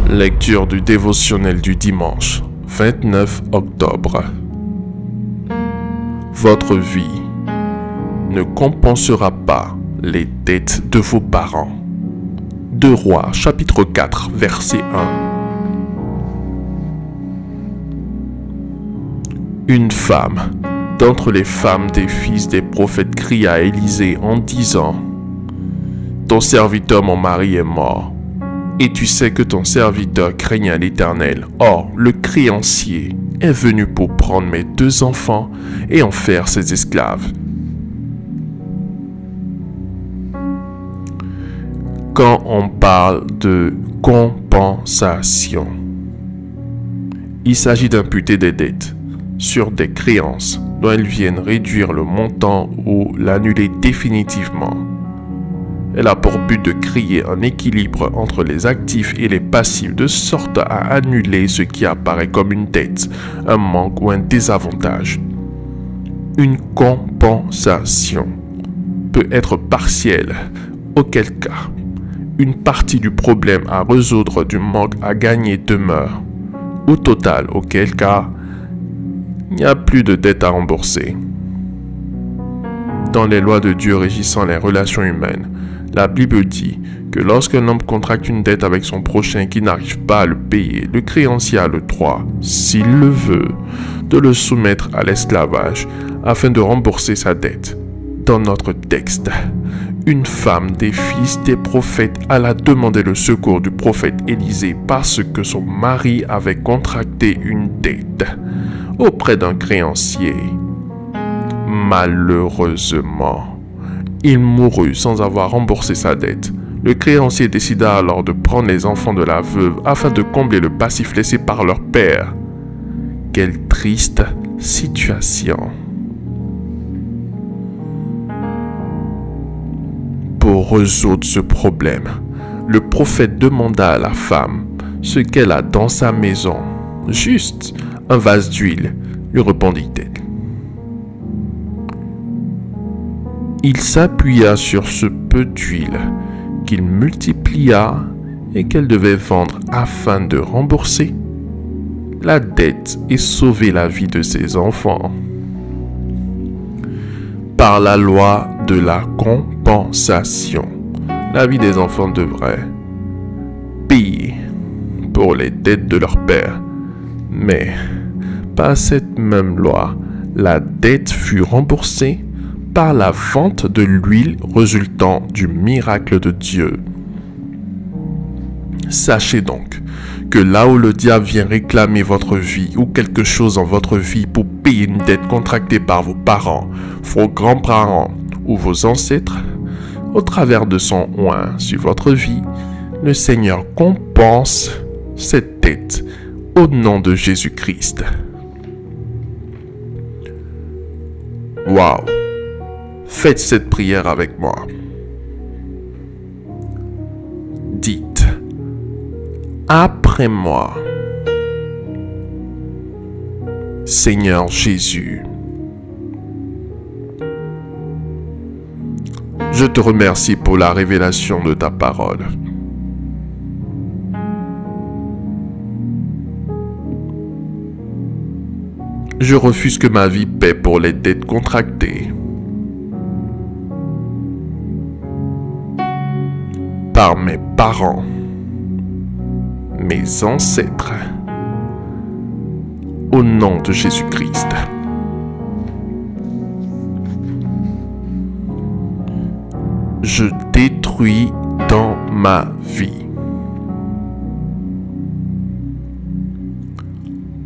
Lecture du dévotionnel du dimanche 29 octobre. Votre vie ne compensera pas les dettes de vos parents. 2 Rois, chapitre 4, verset 1. Une femme d'entre les femmes des fils des prophètes cria à Élisée en disant : Ton serviteur mon mari est mort, et tu sais que ton serviteur craignait l'Éternel. Or, le créancier est venu pour prendre mes 2 enfants et en faire ses esclaves. Quand on parle de compensation, il s'agit d'imputer des dettes sur des créances dont elles viennent réduire le montant ou l'annuler définitivement. Elle a pour but de créer un équilibre entre les actifs et les passifs de sorte à annuler ce qui apparaît comme une dette, un manque ou un désavantage. Une compensation peut être partielle, auquel cas une partie du problème à résoudre du manque à gagner demeure, ou totale, auquel cas il n'y a plus de dette à rembourser. Dans les lois de Dieu régissant les relations humaines, la Bible dit que lorsqu'un homme contracte une dette avec son prochain qui n'arrive pas à le payer, le créancier a le droit, s'il le veut, de le soumettre à l'esclavage afin de rembourser sa dette. Dans notre texte, une femme des fils des prophètes alla demander le secours du prophète Élisée parce que son mari avait contracté une dette auprès d'un créancier. Malheureusement, il mourut sans avoir remboursé sa dette. Le créancier décida alors de prendre les enfants de la veuve afin de combler le passif laissé par leur père. Quelle triste situation! Pour résoudre ce problème, le prophète demanda à la femme ce qu'elle a dans sa maison. Juste un vase d'huile, lui répondit-elle. Il s'appuya sur ce peu d'huile qu'il multiplia et qu'elle devait vendre afin de rembourser la dette et sauver la vie de ses enfants. Par la loi de la compensation, la vie des enfants devrait payer pour les dettes de leur père. Mais par cette même loi, la dette fut remboursée par la vente de l'huile résultant du miracle de Dieu. Sachez donc que là où le diable vient réclamer votre vie ou quelque chose en votre vie pour payer une dette contractée par vos parents, vos grands-parents ou vos ancêtres, au travers de son oint sur votre vie, le Seigneur compense cette dette au nom de Jésus-Christ. Waouh! Faites cette prière avec moi. Dites : après moi, Seigneur Jésus, je te remercie pour la révélation de ta parole. Je refuse que ma vie paie pour les dettes contractées par mes parents, mes ancêtres, au nom de Jésus-Christ. Je détruis dans ma vie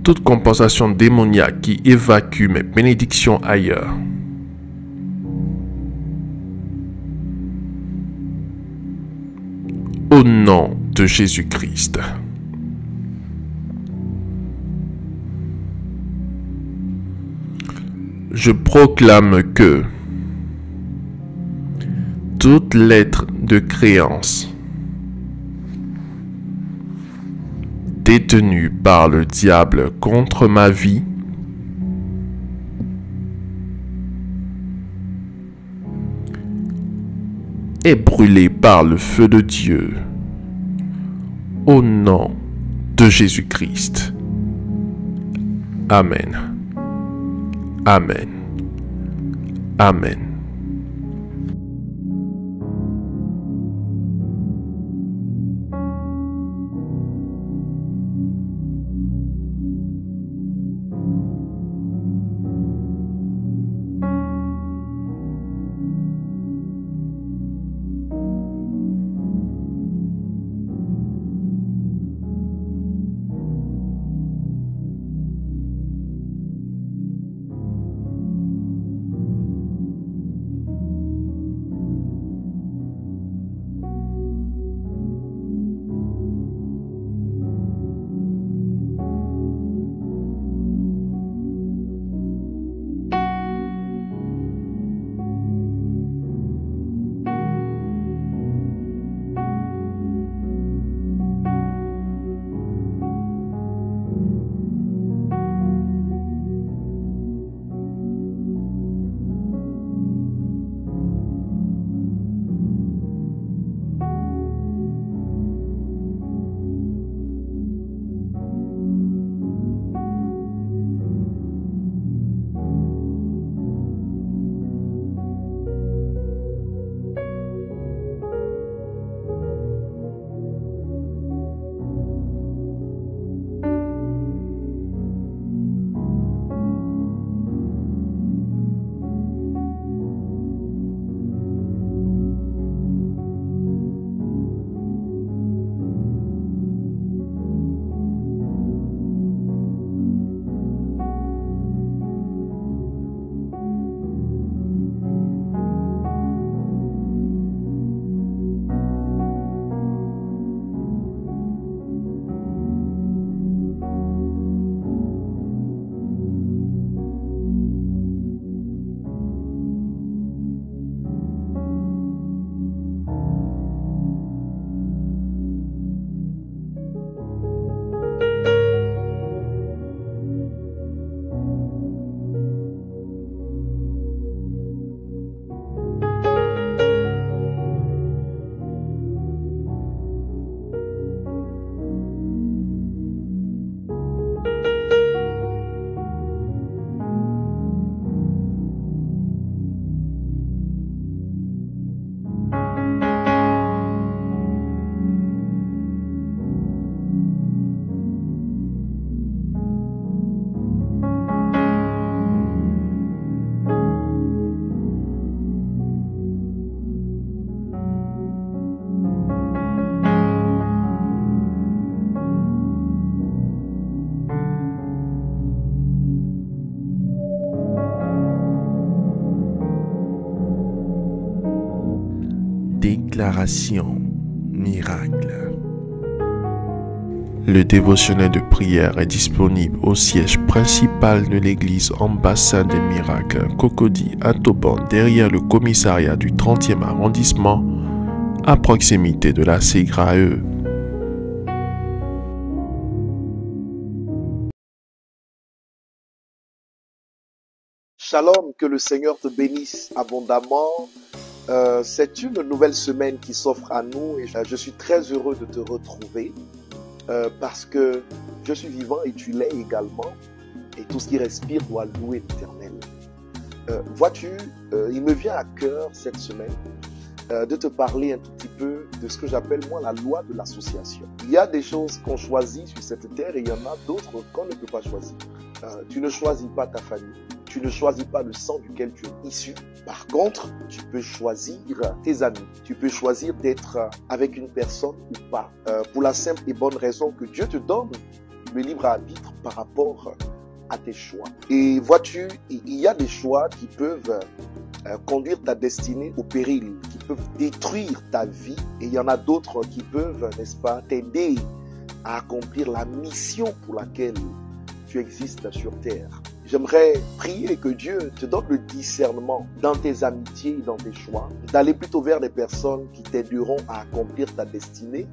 toute compensation démoniaque qui évacue mes bénédictions ailleurs. Au nom de Jésus-Christ. Je proclame que toute lettre de créance détenue par le diable contre ma vie est brûlé par le feu de Dieu, au nom de Jésus-Christ. Amen. Amen. Amen. Déclaration miracle. Le dévotionnel de prière est disponible au siège principal de l'église Ambassade des Miracles, Cocody à Toban, derrière le commissariat du 30e arrondissement, à proximité de la SEGRAE. Shalom, que le Seigneur te bénisse abondamment. C'est une nouvelle semaine qui s'offre à nous et je suis très heureux de te retrouver parce que je suis vivant et tu l'es également et tout ce qui respire doit louer l'Éternel. Vois-tu, il me vient à cœur cette semaine de te parler un tout petit peu de ce que j'appelle moi la loi de l'association. Il y a des choses qu'on choisit sur cette terre et il y en a d'autres qu'on ne peut pas choisir. Tu ne choisis pas ta famille. Tu ne choisis pas le sang duquel tu es issu. Par contre, tu peux choisir tes amis. Tu peux choisir d'être avec une personne ou pas. Pour la simple et bonne raison que Dieu te donne le libre arbitre par rapport à tes choix. Et vois-tu, il y a des choix qui peuvent conduire ta destinée au péril, qui peuvent détruire ta vie. Et il y en a d'autres qui peuvent, n'est-ce pas, t'aider à accomplir la mission pour laquelle tu existes sur terre. J'aimerais prier que Dieu te donne le discernement dans tes amitiés et dans tes choix, d'aller plutôt vers des personnes qui t'aideront à accomplir ta destinée,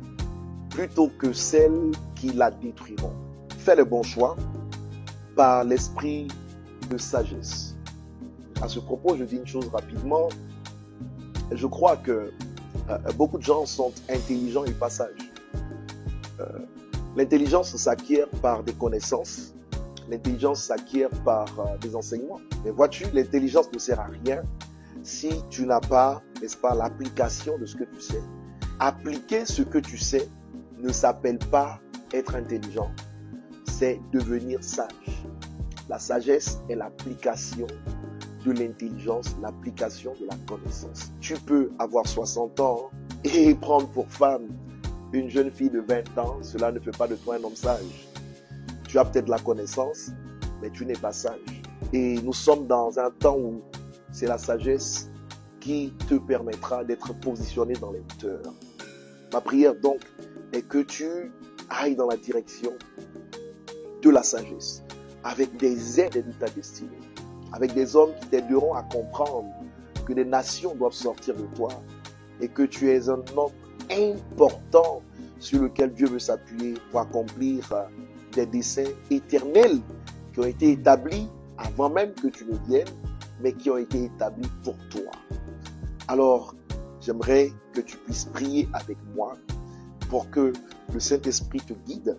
plutôt que celles qui la détruiront. Fais le bon choix par l'esprit de sagesse. À ce propos, je dis une chose rapidement. Je crois que beaucoup de gens sont intelligents et pas sages. L'intelligence s'acquiert par des connaissances. L'intelligence s'acquiert par des enseignements. Mais vois-tu, l'intelligence ne sert à rien si tu n'as pas, n'est-ce pas, l'application de ce que tu sais. Appliquer ce que tu sais ne s'appelle pas être intelligent. C'est devenir sage. La sagesse est l'application de l'intelligence, l'application de la connaissance. Tu peux avoir 60 ans et prendre pour femme une jeune fille de 20 ans. Cela ne fait pas de toi un homme sage. Tu as peut-être la connaissance, mais tu n'es pas sage. Et nous sommes dans un temps où c'est la sagesse qui te permettra d'être positionné dans les hauteurs. Ma prière donc est que tu ailles dans la direction de la sagesse, avec des aides de ta destinée, avec des hommes qui t'aideront à comprendre que les nations doivent sortir de toi et que tu es un homme important sur lequel Dieu veut s'appuyer pour accomplir des desseins éternels qui ont été établis avant même que tu ne viennes, mais qui ont été établis pour toi. Alors, j'aimerais que tu puisses prier avec moi pour que le Saint-Esprit te guide,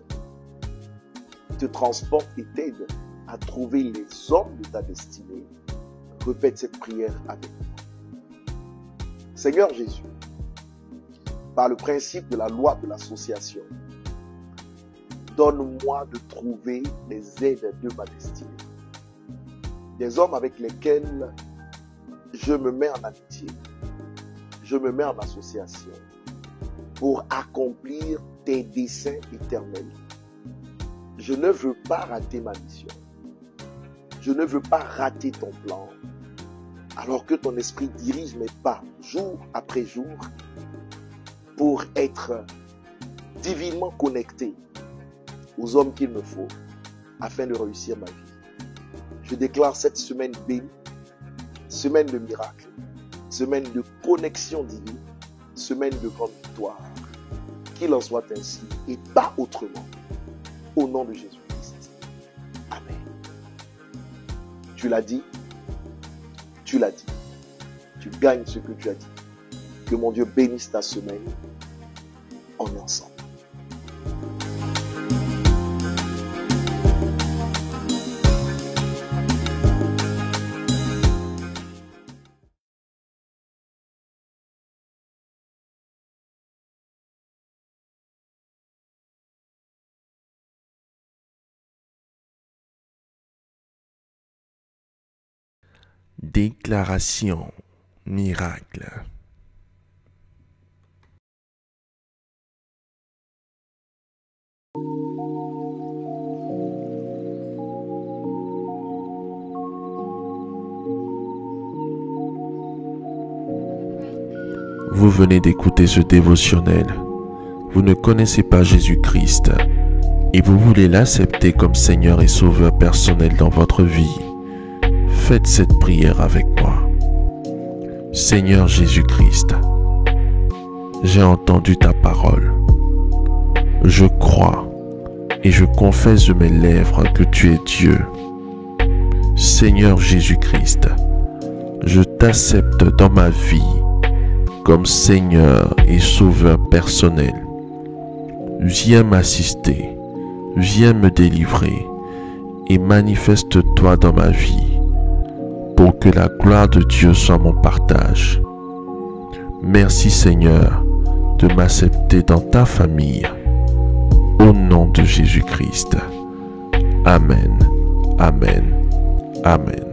te transporte et t'aide à trouver les hommes de ta destinée. Répète cette prière avec moi. Seigneur Jésus, par le principe de la loi de l'association, donne-moi de trouver les aides de ma destinée. Des hommes avec lesquels je me mets en amitié, je me mets en association pour accomplir tes desseins éternels. Je ne veux pas rater ma mission. Je ne veux pas rater ton plan. Alors que ton esprit dirige mes pas jour après jour pour être divinement connecté aux hommes qu'il me faut afin de réussir ma vie. Je déclare cette semaine bénie, semaine de miracles, semaine de connexion divine, semaine de grande victoire. Qu'il en soit ainsi et pas autrement. Au nom de Jésus-Christ. Amen. Tu l'as dit, tu l'as dit. Tu gagnes ce que tu as dit. Que mon Dieu bénisse ta semaine. On est ensemble. Déclaration miracle. Vous venez d'écouter ce dévotionnel. Vous ne connaissez pas Jésus-Christ et vous voulez l'accepter comme Seigneur et Sauveur personnel dans votre vie. Faites cette prière avec moi. Seigneur Jésus-Christ, j'ai entendu ta parole. Je crois et je confesse de mes lèvres que tu es Dieu. Seigneur Jésus-Christ, je t'accepte dans ma vie comme Seigneur et Sauveur personnel. Viens m'assister, viens me délivrer et manifeste-toi dans ma vie pour que la gloire de Dieu soit mon partage. Merci Seigneur de m'accepter dans ta famille. Au nom de Jésus-Christ. Amen. Amen. Amen.